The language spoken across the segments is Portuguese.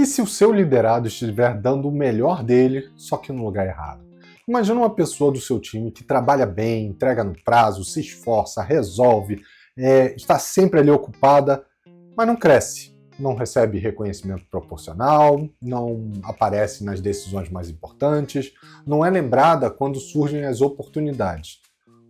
se o seu liderado estiver dando o melhor dele, só que no lugar errado? Imagina uma pessoa do seu time que trabalha bem, entrega no prazo, se esforça, resolve, está sempre ali ocupada, mas não cresce, não recebe reconhecimento proporcional, não aparece nas decisões mais importantes, não é lembrada quando surgem as oportunidades.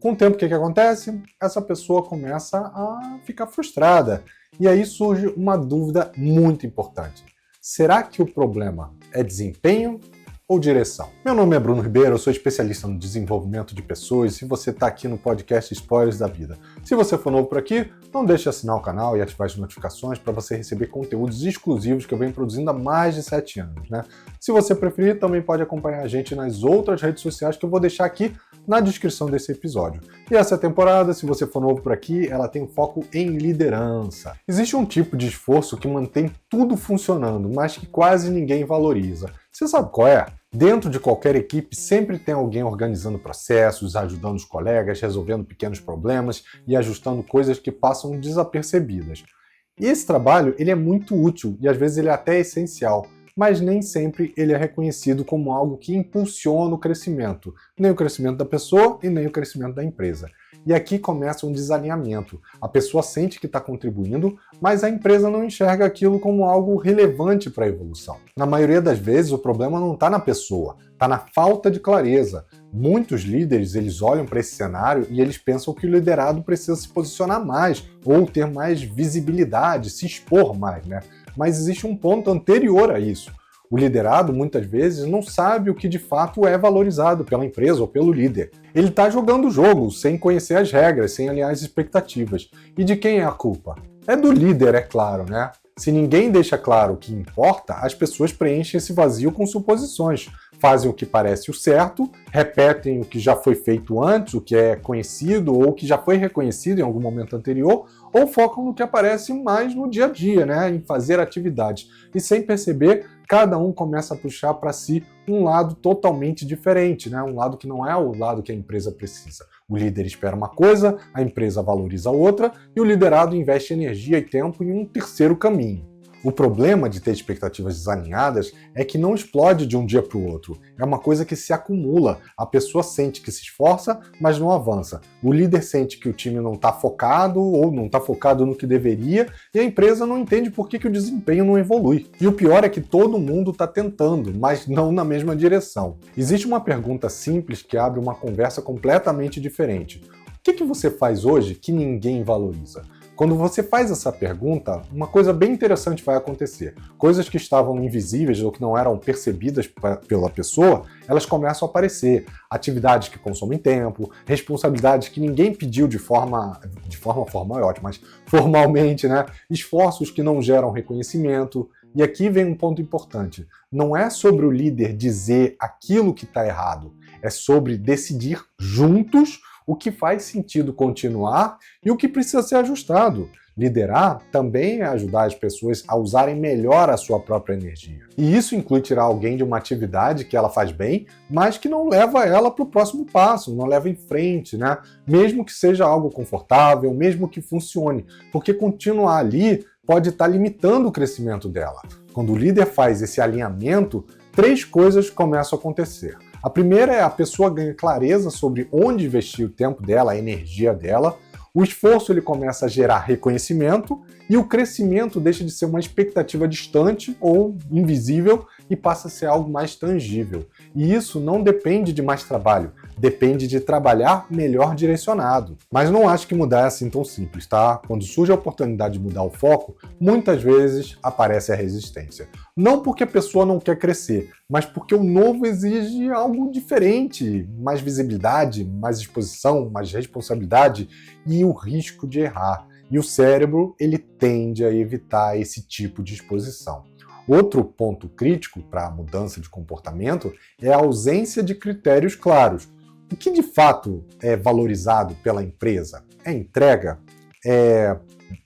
Com o tempo, o que acontece? Essa pessoa começa a ficar frustrada. E aí surge uma dúvida muito importante. Será que o problema é desempenho ou direção? Meu nome é Bruno Ribeiro, eu sou especialista no desenvolvimento de pessoas e você está aqui no podcast Spoilers da Vida. Se você for novo por aqui, não deixe de assinar o canal e ativar as notificações para você receber conteúdos exclusivos que eu venho produzindo há mais de 7 anos, né? Se você preferir, também pode acompanhar a gente nas outras redes sociais que eu vou deixar aqui na descrição desse episódio. E essa temporada, se você for novo por aqui, ela tem um foco em liderança. Existe um tipo de esforço que mantém tudo funcionando, mas que quase ninguém valoriza. Você sabe qual é? Dentro de qualquer equipe sempre tem alguém organizando processos, ajudando os colegas, resolvendo pequenos problemas e ajustando coisas que passam desapercebidas. E esse trabalho ele é muito útil e às vezes ele é até essencial, mas nem sempre ele é reconhecido como algo que impulsiona o crescimento, nem o crescimento da pessoa e nem o crescimento da empresa. E aqui começa um desalinhamento. A pessoa sente que está contribuindo, mas a empresa não enxerga aquilo como algo relevante para a evolução. Na maioria das vezes, o problema não está na pessoa, está na falta de clareza. Muitos líderes eles olham para esse cenário e eles pensam que o liderado precisa se posicionar mais, ou ter mais visibilidade, se expor mais, né? Mas existe um ponto anterior a isso. O liderado, muitas vezes, não sabe o que de fato é valorizado pela empresa ou pelo líder. Ele está jogando o jogo, sem conhecer as regras, sem alinhar as expectativas. E de quem é a culpa? É do líder, é claro, né? Se ninguém deixa claro o que importa, as pessoas preenchem esse vazio com suposições. Fazem o que parece o certo, repetem o que já foi feito antes, o que é conhecido ou o que já foi reconhecido em algum momento anterior, ou focam no que aparece mais no dia a dia, né? Em fazer atividades. E sem perceber, cada um começa a puxar para si um lado totalmente diferente, né? Um lado que não é o lado que a empresa precisa. O líder espera uma coisa, a empresa valoriza outra e o liderado investe energia e tempo em um terceiro caminho. O problema de ter expectativas desalinhadas é que não explode de um dia para o outro. É uma coisa que se acumula. A pessoa sente que se esforça, mas não avança. O líder sente que o time não está focado ou não está focado no que deveria e a empresa não entende por que o desempenho não evolui. E o pior é que todo mundo está tentando, mas não na mesma direção. Existe uma pergunta simples que abre uma conversa completamente diferente. O que você faz hoje que ninguém valoriza? Quando você faz essa pergunta, uma coisa bem interessante vai acontecer. Coisas que estavam invisíveis ou que não eram percebidas pela pessoa, elas começam a aparecer. Atividades que consomem tempo, responsabilidades que ninguém pediu de forma formal é ótimo, mas formalmente, né? Esforços que não geram reconhecimento. E aqui vem um ponto importante. Não é sobre o líder dizer aquilo que está errado, é sobre decidir juntos o que faz sentido continuar e o que precisa ser ajustado. Liderar também é ajudar as pessoas a usarem melhor a sua própria energia. E isso inclui tirar alguém de uma atividade que ela faz bem, mas que não leva ela para o próximo passo, não leva em frente, né? Mesmo que seja algo confortável, mesmo que funcione, porque continuar ali pode estar limitando o crescimento dela. Quando o líder faz esse alinhamento, 3 coisas começam a acontecer. A primeira é a pessoa ganha clareza sobre onde investir o tempo dela, a energia dela, o esforço ele começa a gerar reconhecimento e o crescimento deixa de ser uma expectativa distante ou invisível e passa a ser algo mais tangível. E isso não depende de mais trabalho, depende de trabalhar melhor direcionado. Mas não acho que mudar é assim tão simples, tá? Quando surge a oportunidade de mudar o foco, muitas vezes aparece a resistência. Não porque a pessoa não quer crescer, mas porque o novo exige algo diferente, mais visibilidade, mais exposição, mais responsabilidade e o risco de errar. E o cérebro, ele tende a evitar esse tipo de exposição. Outro ponto crítico para a mudança de comportamento é a ausência de critérios claros. O que de fato é valorizado pela empresa? É entrega? É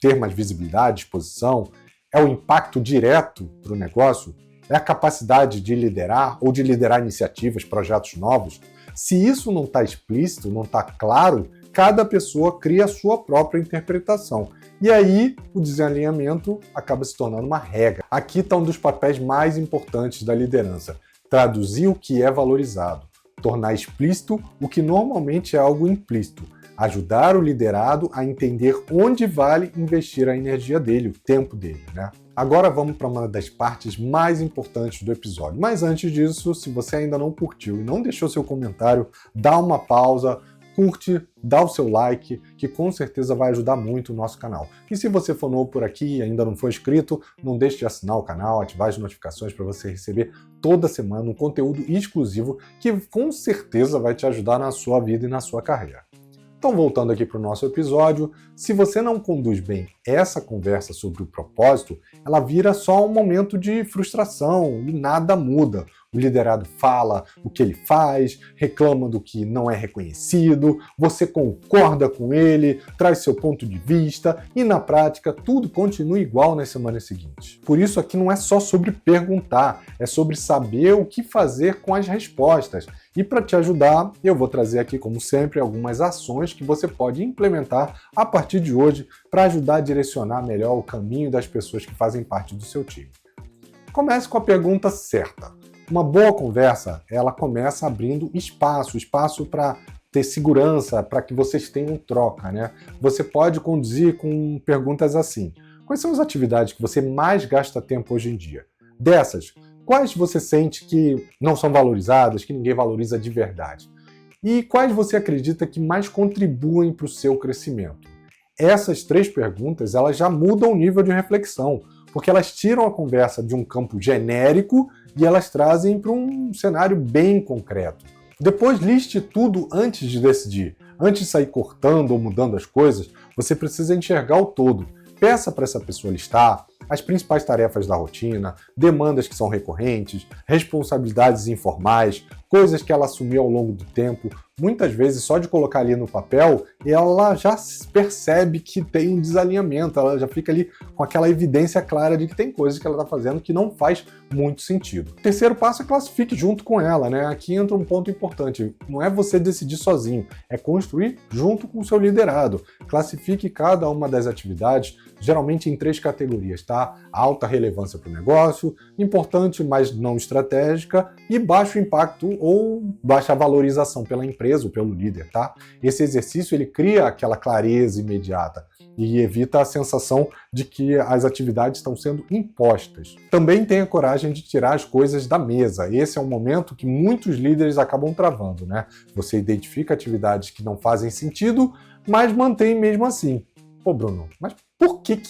ter mais visibilidade, exposição? É o impacto direto para o negócio? É a capacidade de liderar ou de liderar iniciativas, projetos novos? Se isso não está explícito, não está claro, cada pessoa cria a sua própria interpretação. E aí o desalinhamento acaba se tornando uma regra. Aqui está um dos papéis mais importantes da liderança: traduzir o que é valorizado, tornar explícito o que normalmente é algo implícito, ajudar o liderado a entender onde vale investir a energia dele, o tempo dele, né? Agora vamos para uma das partes mais importantes do episódio. Mas antes disso, se você ainda não curtiu e não deixou seu comentário, dá uma pausa, curte, dá o seu like, que com certeza vai ajudar muito o nosso canal. E se você for novo por aqui e ainda não for inscrito, não deixe de assinar o canal, ativar as notificações para você receber toda semana um conteúdo exclusivo que com certeza vai te ajudar na sua vida e na sua carreira. Então, voltando aqui para o nosso episódio, se você não conduz bem essa conversa sobre o propósito, ela vira só um momento de frustração e nada muda. O liderado fala o que ele faz, reclama do que não é reconhecido, você concorda com ele, traz seu ponto de vista e, na prática, tudo continua igual nas semanas seguintes. Por isso, aqui não é só sobre perguntar, é sobre saber o que fazer com as respostas. E para te ajudar, eu vou trazer aqui, como sempre, algumas ações que você pode implementar a partir de hoje para ajudar a direcionar melhor o caminho das pessoas que fazem parte do seu time. Comece com a pergunta certa. Uma boa conversa, ela começa abrindo espaço para ter segurança, para que vocês tenham troca, né? Você pode conduzir com perguntas assim: quais são as atividades que você mais gasta tempo hoje em dia? Dessas, quais você sente que não são valorizadas, que ninguém valoriza de verdade? E quais você acredita que mais contribuem para o seu crescimento? Essas 3 perguntas, elas já mudam o nível de reflexão, porque elas tiram a conversa de um campo genérico e elas trazem para um cenário bem concreto. Depois, liste tudo antes de decidir. Antes de sair cortando ou mudando as coisas, você precisa enxergar o todo. Peça para essa pessoa listar as principais tarefas da rotina, demandas que são recorrentes, responsabilidades informais, coisas que ela assumiu ao longo do tempo. Muitas vezes, só de colocar ali no papel, ela já percebe que tem um desalinhamento, ela já fica ali com aquela evidência clara de que tem coisas que ela está fazendo que não faz muito sentido. O terceiro passo é classifique junto com ela, né? Aqui entra um ponto importante, não é você decidir sozinho, é construir junto com o seu liderado. Classifique cada uma das atividades, geralmente em 3 categorias, tá? Alta relevância para o negócio, importante, mas não estratégica, e baixo impacto ou baixa valorização pela empresa ou pelo líder, tá? Esse exercício ele cria aquela clareza imediata e evita a sensação de que as atividades estão sendo impostas. Também tenha coragem de tirar as coisas da mesa. Esse é um momento que muitos líderes acabam travando, né? Você identifica atividades que não fazem sentido, mas mantém mesmo assim. Pô, Bruno, mas por que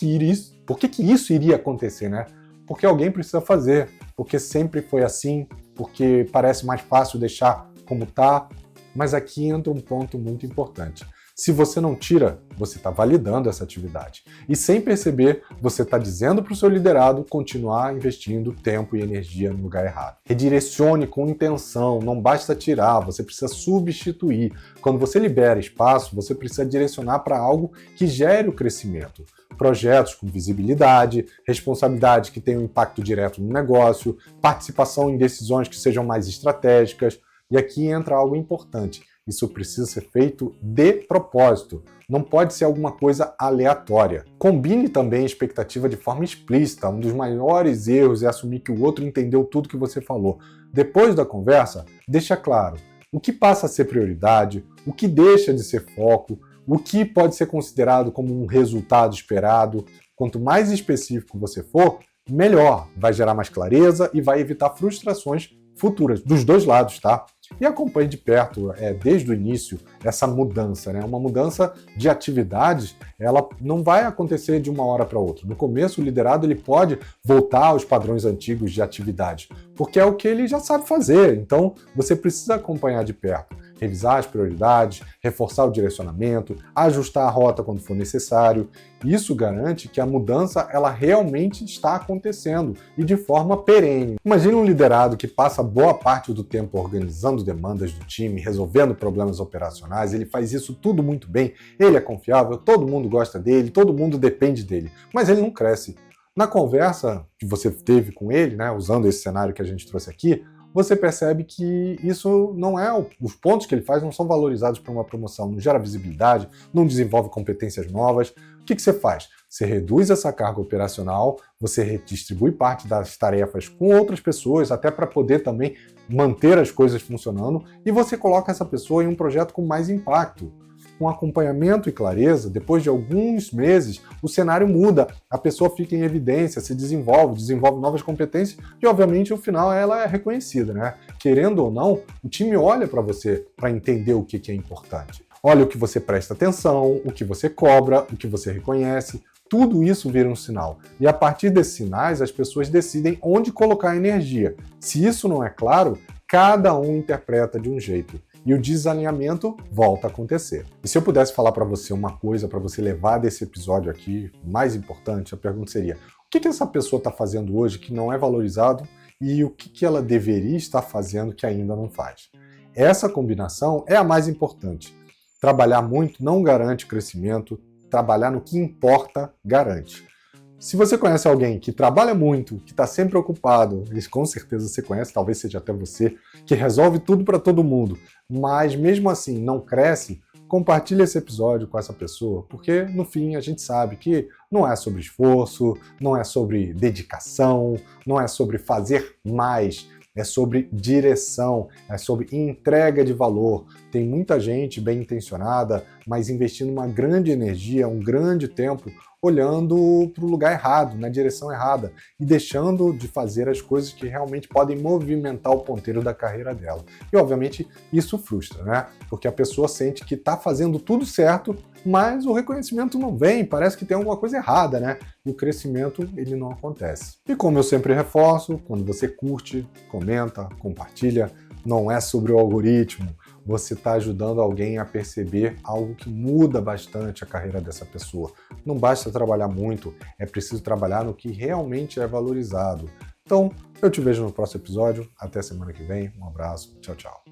isso iria acontecer, né? Porque alguém precisa fazer, porque sempre foi assim, porque parece mais fácil deixar como tá. Mas aqui entra um ponto muito importante. Se você não tira, você está validando essa atividade. E sem perceber, você está dizendo para o seu liderado continuar investindo tempo e energia no lugar errado. Redirecione com intenção, não basta tirar, você precisa substituir. Quando você libera espaço, você precisa direcionar para algo que gere o crescimento. Projetos com visibilidade, responsabilidade que tenham impacto direto no negócio, participação em decisões que sejam mais estratégicas. E aqui entra algo importante. Isso precisa ser feito de propósito. Não pode ser alguma coisa aleatória. Combine também a expectativa de forma explícita. Um dos maiores erros é assumir que o outro entendeu tudo que você falou. Depois da conversa, deixa claro o que passa a ser prioridade, o que deixa de ser foco, o que pode ser considerado como um resultado esperado. Quanto mais específico você for, melhor. Vai gerar mais clareza e vai evitar frustrações futuras, dos 2 lados, tá? E acompanhe de perto, desde o início, essa mudança, né? Uma mudança de atividades, ela não vai acontecer de uma hora para outra. No começo, o liderado ele pode voltar aos padrões antigos de atividade, porque é o que ele já sabe fazer. Então, você precisa acompanhar de perto, revisar as prioridades, reforçar o direcionamento, ajustar a rota quando for necessário. Isso garante que a mudança ela realmente está acontecendo e de forma perene. Imagine um liderado que passa boa parte do tempo organizando demandas do time, resolvendo problemas operacionais, ele faz isso tudo muito bem, ele é confiável, todo mundo gosta dele, todo mundo depende dele, mas ele não cresce. Na conversa que você teve com ele, né, usando esse cenário que a gente trouxe aqui, você percebe que isso não é, os pontos que ele faz não são valorizados para uma promoção, não gera visibilidade, não desenvolve competências novas. O que você faz? Você reduz essa carga operacional, você redistribui parte das tarefas com outras pessoas, até para poder também manter as coisas funcionando, e você coloca essa pessoa em um projeto com mais impacto. Com acompanhamento e clareza, depois de alguns meses, o cenário muda, a pessoa fica em evidência, se desenvolve novas competências e, obviamente, no final ela é reconhecida, né? Querendo ou não, o time olha para você para entender o que é importante. Olha o que você presta atenção, o que você cobra, o que você reconhece, tudo isso vira um sinal. E a partir desses sinais, as pessoas decidem onde colocar a energia. Se isso não é claro, cada um interpreta de um jeito. E o desalinhamento volta a acontecer. E se eu pudesse falar para você uma coisa para você levar desse episódio aqui, mais importante, a pergunta seria: o que essa pessoa está fazendo hoje que não é valorizado e o que ela deveria estar fazendo que ainda não faz? Essa combinação é a mais importante. Trabalhar muito não garante crescimento, trabalhar no que importa garante. Se você conhece alguém que trabalha muito, que está sempre ocupado, e com certeza você conhece, talvez seja até você, que resolve tudo para todo mundo, mas mesmo assim não cresce, compartilhe esse episódio com essa pessoa, porque no fim a gente sabe que não é sobre esforço, não é sobre dedicação, não é sobre fazer mais, é sobre direção, é sobre entrega de valor. Tem muita gente bem intencionada, mas investindo uma grande energia, um grande tempo, olhando para o lugar errado, na direção errada, e deixando de fazer as coisas que realmente podem movimentar o ponteiro da carreira dela. E, obviamente, isso frustra, né? Porque a pessoa sente que está fazendo tudo certo, mas o reconhecimento não vem, parece que tem alguma coisa errada, né? E o crescimento, ele não acontece. E como eu sempre reforço, quando você curte, comenta, compartilha, não é sobre o algoritmo, você está ajudando alguém a perceber algo que muda bastante a carreira dessa pessoa. Não basta trabalhar muito, é preciso trabalhar no que realmente é valorizado. Então, eu te vejo no próximo episódio. Até semana que vem. Um abraço. Tchau, tchau.